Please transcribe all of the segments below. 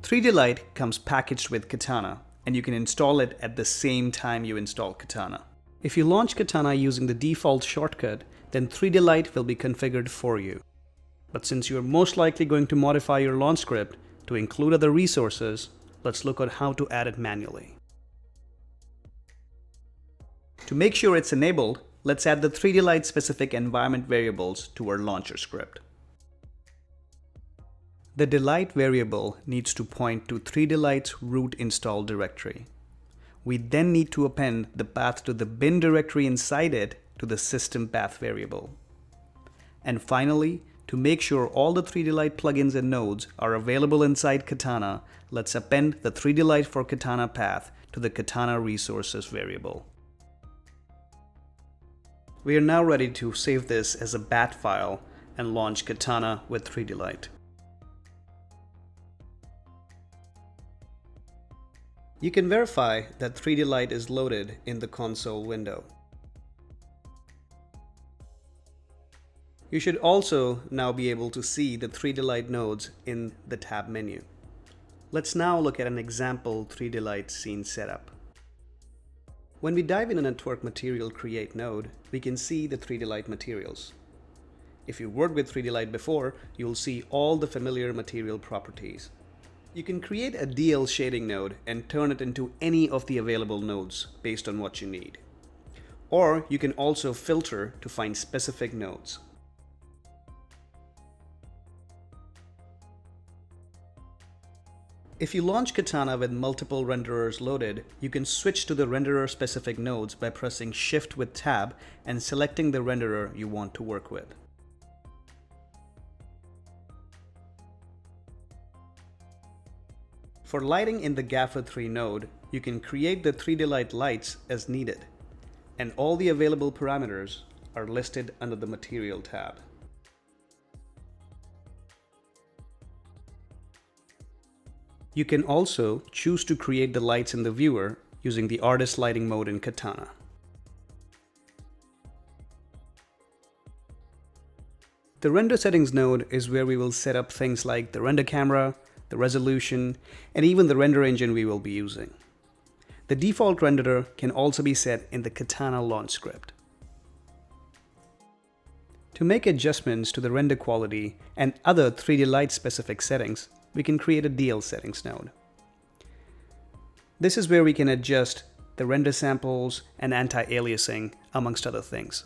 3Delight comes packaged with Katana, and you can install it at the same time you install Katana. If you launch Katana using the default shortcut, then 3Delight will be configured for you. But since you are most likely going to modify your launch script to include other resources, let's look at how to add it manually. To make sure it's enabled, let's add the 3Delight specific environment variables to our launcher script. The Delight variable needs to point to 3Delight's root install directory. We then need to append the path to the bin directory inside it to the system path variable. And finally, to make sure all the 3Delight plugins and nodes are available inside Katana, let's append the 3Delight for Katana path to the Katana resources variable. We are now ready to save this as a bat file and launch Katana with 3Delight. You can verify that 3Delight is loaded in the console window. You should also now be able to see the 3Delight nodes in the tab menu. Let's now look at an example 3Delight scene setup. When we dive in a network material create node, we can see the 3Delight materials. If you worked with 3Delight before, you'll see all the familiar material properties. You can create a DL shading node and turn it into any of the available nodes based on what you need. Or you can also filter to find specific nodes. If you launch Katana with multiple renderers loaded, you can switch to the renderer specific nodes by pressing Shift with Tab and selecting the renderer you want to work with. For lighting in the GafferThree node, you can create the 3Delight lights as needed, and all the available parameters are listed under the Material tab. You can also choose to create the lights in the viewer using the Artist Lighting mode in Katana. The Render Settings node is where we will set up things like the render camera, the resolution, and even the render engine we will be using. The default renderer can also be set in the Katana launch script. To make adjustments to the render quality and other 3Delight specific settings, we can create a DL settings node. This is where we can adjust the render samples and anti-aliasing, amongst other things.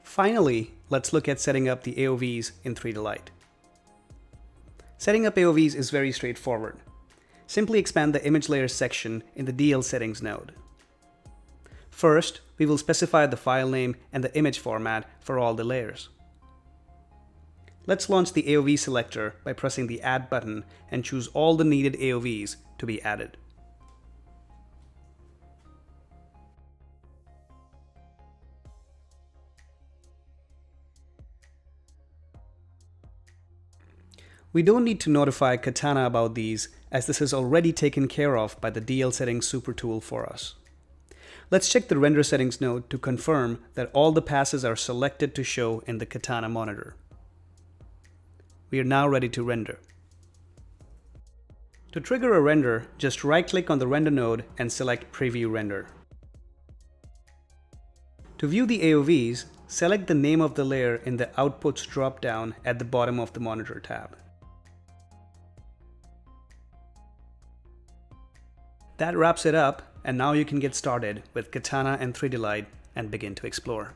Finally, let's look at setting up the AOVs in 3Delight. Setting up AOVs is very straightforward. Simply expand the image layers section in the DL settings node. First, we will specify the file name and the image format for all the layers. Let's launch the AOV selector by pressing the Add button and choose all the needed AOVs to be added. We don't need to notify Katana about these, as this is already taken care of by the DL settings super tool for us. Let's check the render settings node to confirm that all the passes are selected to show in the Katana monitor. We are now ready to render. To trigger a render, just right-click on the render node and select Preview Render. To view the AOVs, select the name of the layer in the Outputs drop-down at the bottom of the Monitor tab. That wraps it up, and now you can get started with Katana and 3Delight and begin to explore.